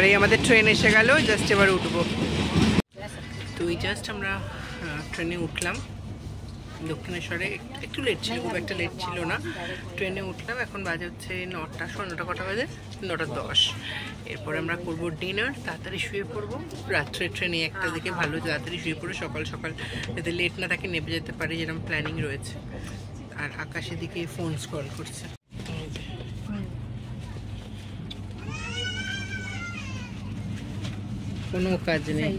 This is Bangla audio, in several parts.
এই আমাদের ট্রেন এসে গেল, জাস্ট এবার উঠবো। তো এই জাস্ট আমরা ট্রেনে উঠলাম দক্ষিণেশ্বরে। একটু লেট ছিল, খুব একটা লেট ছিল না। ট্রেনে উঠলাম, এখন বাজে হচ্ছে 9টা। 9টা কটা বাজে? 9:10। এরপরে আমরা করবো ডিনার, তাড়াতাড়ি শুয়ে পড়বো। রাত্রে ট্রেনে একটা দিকে ভালো তাড়াতাড়ি শুয়ে পড়ে সকাল সকাল যাতে লেট না থাকে নেমে যেতে পারি, যেরকম প্ল্যানিং রয়েছে। আর আকাশের দিকে ফোন স্ক্রল করছে। কোনো কাজ নেই।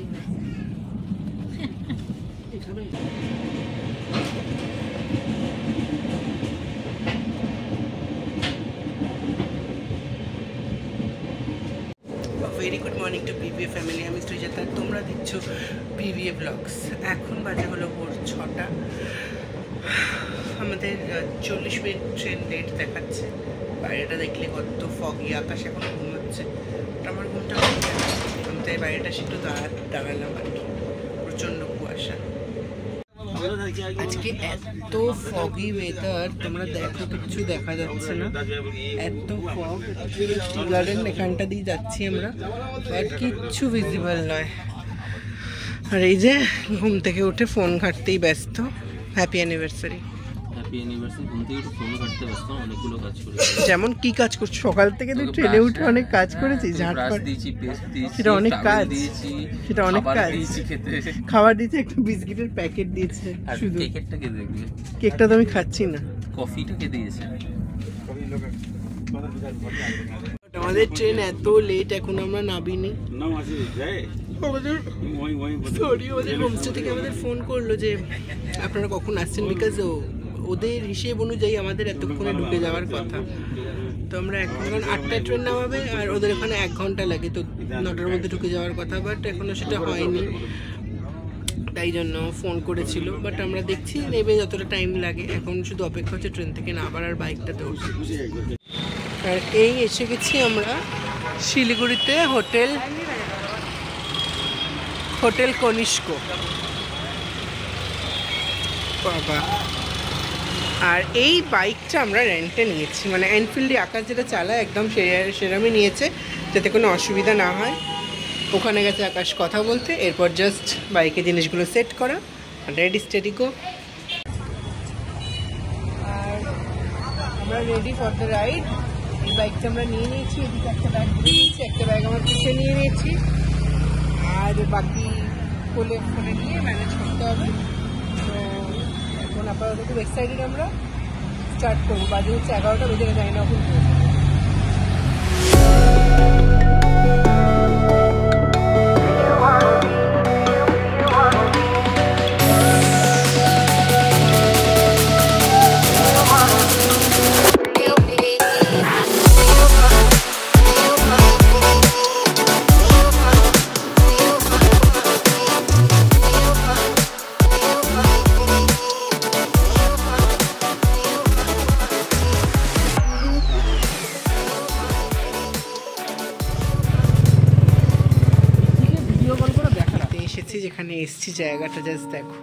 Very good morning to BBA family. আমি শ্রীজাতা, তোমরা দেখছো বিবিএ ব্লগস। এখন বাজে হলো ভোর 6টা। আমাদের 40 মিনিট ট্রেন লেট দেখাচ্ছে। বাইরেটা দেখলে কত ফগি, আকাশ এখন ঘুমোচ্ছে। আমার ঘুমটা আমি তাই বাইরেটা একটু দাঁড়ালাম আর কি। প্রচণ্ড কুয়াশা আজকে, এত ফগি ওয়েদার, তোমরা দেখো কিছু দেখা যাচ্ছে না, এত ফগ। টি গার্ডেন এখানটা দিয়ে যাচ্ছি আমরা, বাট কিচ্ছু ভিজিবল নয়। আর এই যে ঘুম থেকে উঠে ফোন ঘাঁটতেই ব্যস্ত। Happy anniversary. যেমন কি কাজ করছো সকাল থেকে? তুই ট্রেনে উঠে অনেক কাজ করেছিস। সেটা অনেক কাজ, সেটা অনেক কাজ। খাবার দিয়েছে, একটা বিস্কিটের প্যাকেট দিয়েছে শুধু। কেকটা তো আমি খাচ্ছি না। কফিটাকে দিয়েছে। আমাদের ট্রেন এত লেট, এখন আমরা নামিনি। আমাদের হোমস্টে থেকে আমাদের ফোন করলো যে আপনারা কখন আসছেন, বিকজ ওদের হিসেব অনুযায়ী আমাদের এতক্ষণে ঢুকে যাওয়ার কথা। তো আমরা এখন 8টায় ট্রেন নামাবে, আর ওদের ওখানে 1 ঘন্টা লাগে, তো 9টার মধ্যে ঢুকে যাওয়ার কথা, বাট এখনও সেটা হয়নি। তাই জন্য ফোন করেছিল, বাট আমরা দেখছি নেবে যতটা টাইম লাগে। এখন শুধু অপেক্ষা হচ্ছে ট্রেন থেকে নামার আর বাইকটাতে উঠছে। আর এই এসে গেছি আমরা শিলিগুড়িতে, হোটেল কনিষ্ক। বাবা, আর এই বাইকটা আমরা রেন্টে নিয়েছি, মানে এনফিল্ডে আকাশ যেটা চালায় একদম সেরমই নিয়েছে, যাতে কোনো অসুবিধা না হয়। ওখানে গেছে আকাশ কথা বলতে, এরপর জাস্ট বাইকে জিনিসগুলো সেট করা, রেডি স্টেডি গো। আর আমরা রেডি ফর দ্য রাইড। এই বাইকটা আমরা নিয়ে নিয়েছি, এদিকে একটা ব্যাগ নিয়েছি, একটা ব্যাগ আমার পিছিয়ে নিয়ে নিয়েছি, আর বাকি ফোনে নিয়ে ম্যানেজ করতে হবে। তো এখন আপাতত খুব এক্সাইটেড, আমরা স্টার্ট করবো। বাজে হচ্ছে 11টা বেজে গেছে, জানি না এখন যেখানে এসছি জায়গাটা জাস্ট দেখো,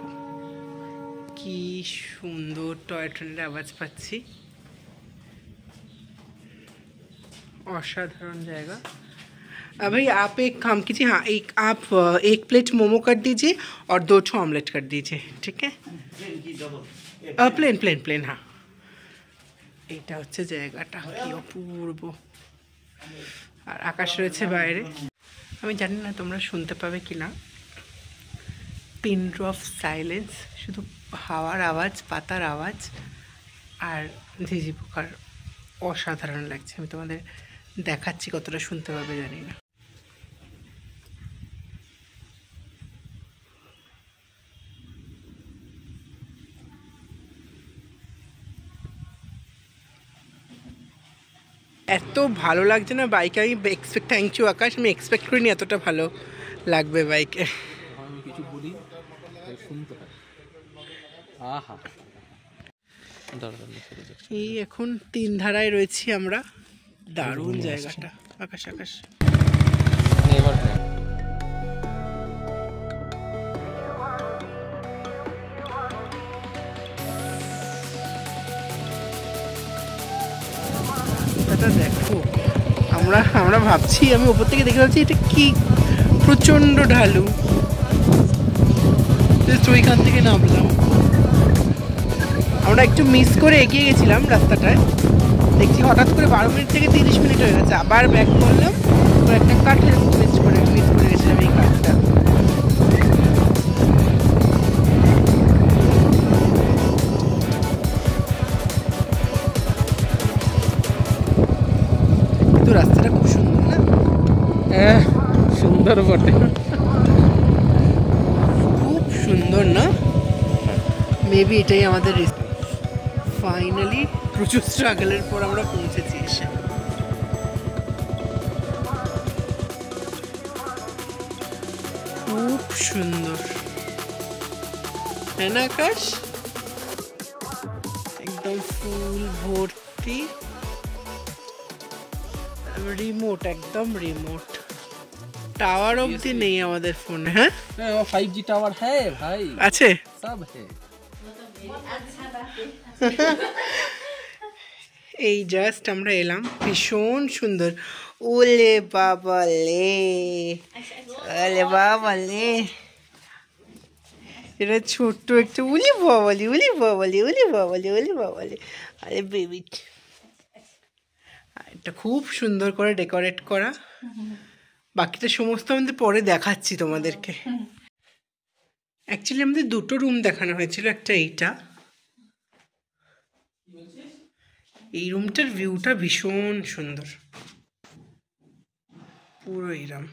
কি সুন্দর টয় ট্রেনের আওয়াজ পাচ্ছি। অসাধারণ জায়গা। भाई आप एक काम कीजिए, हाँ आप 1 प्लेट मोमो कर दीजिए और 2 ऑमलेट कर दीजिए, ठीक है? प्लेन हाँ। এটা হচ্ছে জায়গাটা, কি অপূর্ব। আর আকাশ রয়েছে বাইরে। আমি জানি না তোমরা শুনতে পাবে কিনা, পিন ড্রপ সাইলেন্স, শুধু হাওয়ার আওয়াজ, পাতার আওয়াজ আর ঝিঝি পোকার। অসাধারণ লাগছে। আমি তোমাদের দেখাচ্ছি, কতটা শুনতে পাবে জানি না। এত ভালো লাগছে না বাইকে। আমি থ্যাংক ইউ আকাশ, আমি এক্সপেক্ট করিনি এতটা ভালো লাগবে বাইকে। কিছু বলি শুনতে পাই। আহা, এই এখন 3 ধারায় রয়েছি আমরা। দারুণ জায়গাটা। আকাশ দেখো, আমরা ভাবছি, আমি উপর থেকে দেখে ভাবছি এটা কি প্রচণ্ড ঢালু। ওইখান থেকে নামলাম, আমরা একটু মিস করে এগিয়ে গেছিলাম রাস্তাটায়, দেখছি হঠাৎ করে 12 মিনিট থেকে 30 মিনিট হয়ে গেছে, আবার ব্যাক করলাম। একটা কাঠের মিস করে গেছিলাম এই কাঠটা। কিন্তু রাস্তাটা খুব সুন্দর না? হ্যাঁ সুন্দর বটে, খুব সুন্দর না? মেবি এটাই আমাদের ফাইনালি প্রচুর স্ট্রাগলের পর আমরা পৌঁছেছি এসে। খুব সুন্দর, হ্যাঁ না আকাশ? একদম ফুল ভর্তি, রিমোট, একদম রিমোট। টাওয়ার অবধি নেই আমাদের ফোনে। হ্যাঁ 5G টাওয়ার হ্যাঁ ভাই, আছে, সব হ্যাঁ। এই জাস্ট আমরা এলাম, ভীষণ সুন্দর। ওলে বাবা লে, ওলে বাবা লে, এটা ছোট্ট একটা উলি বাবালি, উলি বাবালি, উলি বাবালি, উলি বাবালি। আরে বেবি, এটা খুব সুন্দর করে ডেকোরেট করা। বাকিটা সমস্ত আমাদের পরে দেখাচ্ছি তোমাদেরকে। অ্যাকচুয়ালি আমাদের দুটো রুম দেখানো হয়েছিল, একটা এইটা, এই রুমটার ভিউটা ভীষণ সুন্দর, পুরো এইরকম।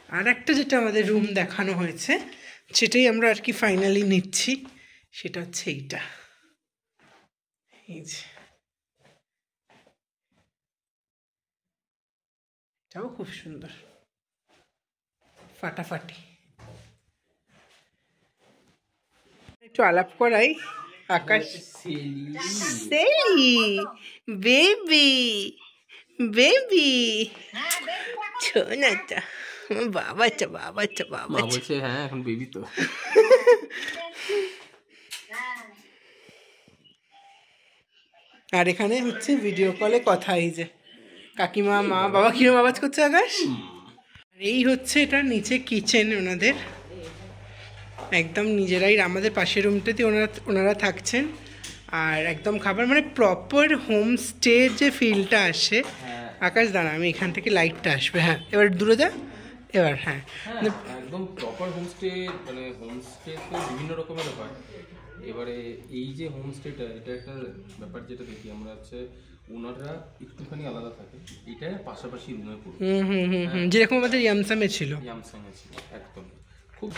আর একটা যেটা আমাদের রুম দেখানো হয়েছে, সেটাই আমরা আর কি ফাইনালি নিচ্ছি, সেটা হচ্ছে এইটা। এই যে এটাও খুব সুন্দর, ফাটাফাটি। একটু আলাপ করাই। আকাশ, সেলি, বেবি, বেবি, শোনাটা, বাবাটা, বাবাটা, মা বাবাটা। বলছে হ্যাঁ এখন বেবি তো। আর এখানে হচ্ছে ভিডিও কলে কথা, এই যে কাকিমা, মা, বাবা কিরম আওয়াজ করছে আকাশ। আর এই হচ্ছে এটা নিচে কিচেন ওনাদের, একদম নিজেরাই, আমাদের পাশের রুমটাতে ওনারা থাকছেন। আর একদম খাবার মানে প্রপার হোমস্টে যে ফিলটা আসে। আকাশ দাঁড়া, আমি এখান থেকে লাইটটা আসবে, হ্যাঁ এবার দূরে যা, এবার হ্যাঁ একদম প্রপার হোমস্টে, মানে হোমস্টে তো বিভিন্ন রকমের হয়। এবারে এই যে হোমস্টেটা, এটা একটা ব্যাপার যেটা দেখি আমরা হচ্ছে ওনারা একটুখানি আলাদা থাকে, এটা পাশাপাশি রুমে পড়ে। যেরকম আমাদের ইয়ামসামে ছিল, ইয়ামসাংয়ে ছিল একদম। খুব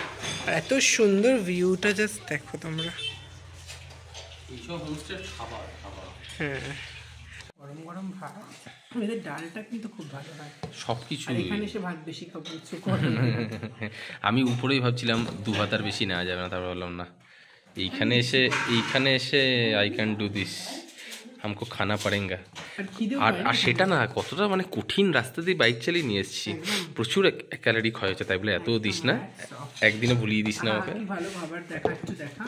এত সুন্দর ভিউটা, জাস্ট দেখো তোমরা। এইসব হোমস্টের খাবার হ্যাঁ, গরম গরম ভাত, এদের ডালটা কিন্তু খুব ভালো হয় সব কিছু। এখানে এসে ভাত বেশি খাবো ইচ্ছে। আমি উপরেই ভাবছিলাম 2 ভাত আর বেশি নেওয়া যাবে না, তারপর বললাম না, এইখানে এসে আই ক্যান ডু দিস, हमको खाना पड़ेगा। আর সেটা না, কতটা মানে কঠিন রাস্তা দিয়ে বাইক চালিয়ে নিয়ে এসেছি, প্রচুর ক্যালোরি ক্ষয় হচ্ছে, তাই বলে এত দিস না, একদিনে ভুলিয়ে দিস না আমাকে। ভালো খাবার দেখা, একটু দেখা।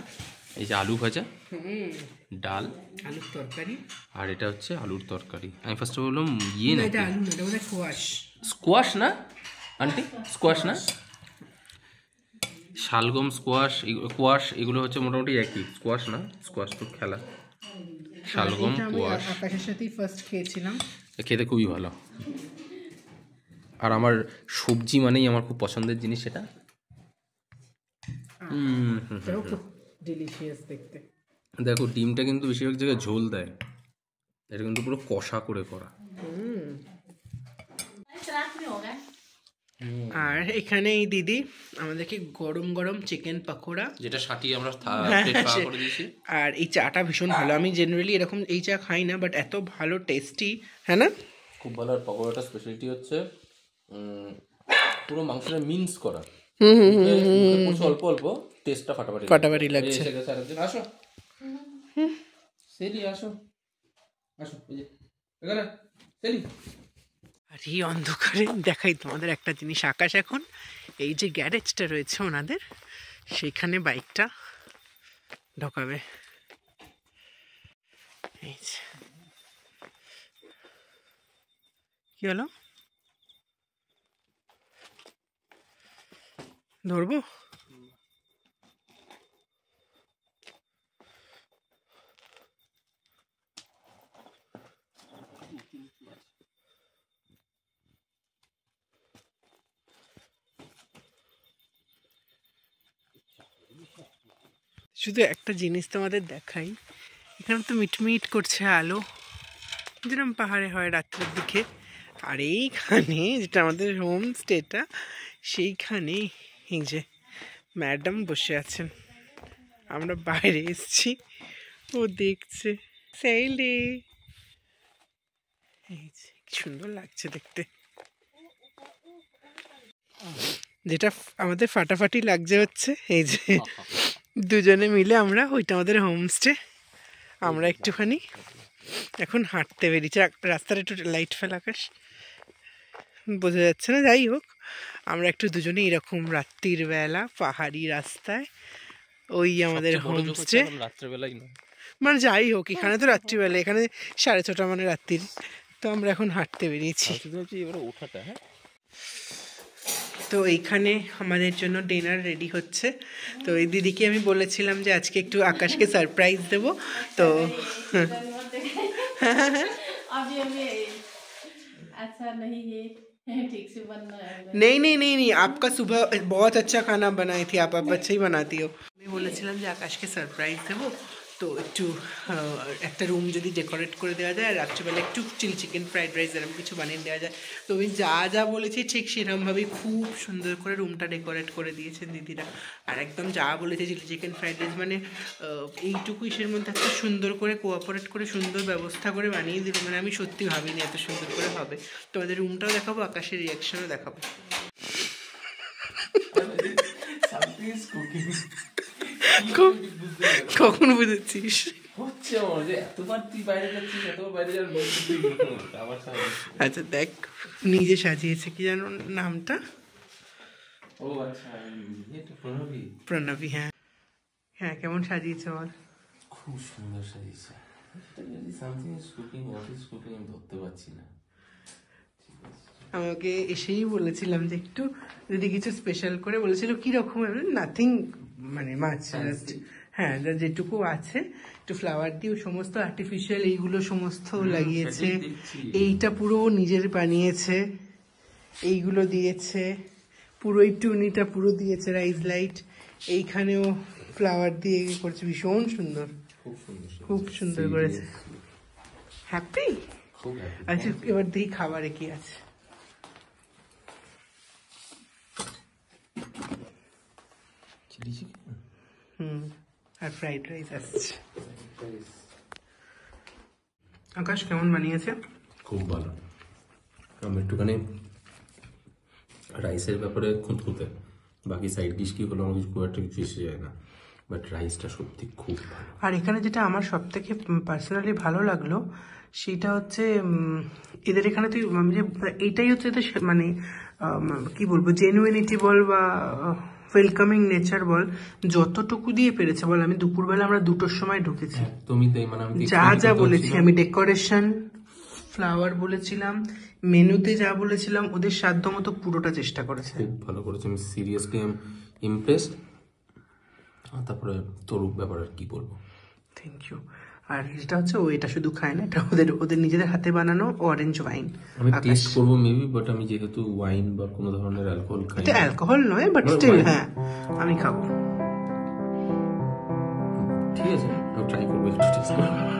এই যে আলু ভাজা, ডাল, আলুর তরকারি, আর এটা হচ্ছে আলুর তরকারি। আমি ফার্স্টে বললাম ইয়ে না, এটা আলু না, এটা বোধহয় স্কোয়াশ। স্কোয়াশ না আন্টি, স্কোয়াশ না, শালগম, কোয়াশ এগুলো হচ্ছে মোটামুটি একই। স্কোয়াশ না, স্কোয়াশ তো খেলা, শালগম, কোয়াশ। আকাশের সাথেই ফার্স্ট খেয়েছিলাম, খেতে খুবই ভালো। আর আমার সবজি মানেই আমার খুব পছন্দের জিনিস সেটা। ডিলিশিয়াস দেখতে। দেখো ডিমটা কিন্তু বেশিরভাগ জায়গায় ঝোল দেয়, এটা কিন্তু পুরো কষা করে করা। আর এখানে এই দিদি আমাদেরকে গরম গরম চিকেন পাকোড়া, যেটা সাটিয়ে আমরা করে দিয়েছি। আর এই চাটা ভীষণ ভালো। আমি জেনারেলি এরকম এই চা খাই না, বাট এত ভালো টেস্টি, হ্যাঁ না? খুব ভালো। আর পকোড়াটা স্পেশালিটি হচ্ছে পুরো মাংসটা মিন্স করা, অল্প অল্প, টেস্টটা ফাটাফাটি লাগছে। আসো সেলি, আসো আসো, এখানে সেলি। আর এই অন্ধকারে দেখাই তোমাদের একটা জিনিস। আকাশ এখন এই যে গ্যারেজটা রয়েছে ওনাদের, সেইখানে বাইকটা ঢোকাবে। এই যে কি হলো? ধরবো? শুধু একটা জিনিস তোমাদের দেখাই, এখানে তো মিটমিট করছে আলো, যেরকম পাহাড়ে হয় রাত্রের দিকে। আর এইখানে যেটা আমাদের হোমস্টেটা, সেইখানে এই যে ম্যাডাম বসে আছেন, আমরা বাইরে এসছি, ও দেখছে। সেইলি, এই যে কি সুন্দর লাগছে দেখতে। যেটা আমাদের ফাটাফাটি লাগছে হচ্ছে এই যে দুজনে মিলে আমরা, ওইটা আমাদের হোমস্টে। আমরা একটুখানি এখন হাঁটতে বেরিয়েছি, রাস্তার একটু লাইট ফেল, আকাশ বোঝা যাচ্ছে না, যাই হোক আমরা একটু দুজনে এরকম রাত্রির বেলা পাহাড়ি রাস্তায়, ওই আমাদের হোমস্টে, মানে যাই হোক এখানে তো রাত্রিবেলা, এখানে 6:30 মানে রাত্রির, তো আমরা এখন হাঁটতে বেরিয়েছি। তো এইখানে আমাদের জন্য ডিনার রেডি হচ্ছে। তো এই দিদিকে আমি বলেছিলাম যে আজকে একটু আকাশকে সারপ্রাইজ দেবো, তো नहीं नहीं नहीं नहीं, आपका सुबह बहुत अच्छा खाना बनाई थी, आप अच्छा ही बनाती हो। আমি বলেছিলাম যে আকাশকে সারপ্রাইজ দেবো, তো একটু একটা রুম যদি ডেকোরেট করে দেওয়া যায়, আর রাত্রিবেলা একটু চিলি চিকেন ফ্রাইড রাইস এরকম কিছু বানিয়ে দেওয়া যায়। তো আমি যা যা বলেছি ঠিক সেরকমভাবেই খুব সুন্দর করে রুমটা ডেকোরেট করে দিয়েছেন দিদিরা। আর একদম যা বলেছে চিলি চিকেন ফ্রাইড রাইস মানে এইটুকু ইসের মধ্যে এত সুন্দর করে কোঅপারেট করে সুন্দর ব্যবস্থা করে বানিয়ে দিল, মানে আমি সত্যি ভাবিনি এত সুন্দর করে হবে। তোমাদের রুমটাও দেখাবো, আকাশের রিয়াকশনও দেখাবো। কখন বুঝেছিস? আচ্ছা দেখ, নিজে সাজিয়েছে, কি জানো নামটা? প্রণবী। হ্যাঁ হ্যাঁ, কেমন সাজিয়েছে বল? খুব সুন্দর সাজিয়েছে। ধরতে পারছি না। আমি ওকে এসেই বলেছিলাম যে একটু যদি কিছু স্পেশাল করে, বলেছিল কিরকম, নাথিং মানে মাছ, হ্যাঁ যেটুকু আছে একটু ফ্লাওয়ার দিয়ে সমস্ত আর্টিফিশিয়াল এইগুলো সমস্ত লাগিয়েছে। এইটা পুরো নিজের বানিয়েছে, এইগুলো দিয়েছে পুরো, এই টুনিটা পুরো দিয়েছে রাইস লাইট, এইখানেও ফ্লাওয়ার দিয়ে করেছে, ভীষণ সুন্দর, খুব সুন্দর করেছে। হ্যাপি? আচ্ছা এবার দেখি খাবারে কি আছে। আর ফ্রাইড রাইস আসছে। আকাশ কেমন বানিয়েছে? খুব ভালো। আমি একটুখানি রাইসের ব্যাপারে খুঁতখুঁতে, বাকি সাইড ডিশ কি হলো আমার খুব একটা কিছু এসে যায় না, বাট রাইসটা সত্যি খুব ভালো। আর এখানে যেটা আমার সব থেকে পার্সোনালি ভালো লাগলো সেটা হচ্ছে এদের এখানে তুই এইটাই হচ্ছে এদের মানে কি বলবো, জেনুইনিটি বল বা ওয়েলকামিং নেচার বল, যতটুকু দিয়ে পেরেছে বল। আমি দুপুরবেলা আমরা 2টোর সময় ঢুকেছি, তুমি মানে যা যা বলেছি আমি, ডেকোরেশন, ফ্লাওয়ার বলেছিলাম, মেনুতে যা বলেছিলাম, ওদের সাধ্য মতো পুরোটা চেষ্টা করেছে, খুব ভালো করেছে। আমি সিরিয়াসলি ইমপ্রেসড। তারপরে তোর ব্যাপার আর কি বলবো, থ্যাংক ইউ। আর এটা হচ্ছে ও এটা শুধু খায় না, এটা ওদের নিজেদের হাতে বানানো অরেঞ্জ ওয়াইন। আমি টেস্ট করবো মেবি, বাট আমি যেহেতু ওয়াইন বা কোনো ধরনের অ্যালকোহল খাই, এটা অ্যালকোহল নয় বাট স্টিল হ্যাঁ আমি খাবো। ঠিক আছে, আমি ট্রাই করবো একটু টেস্ট করবো।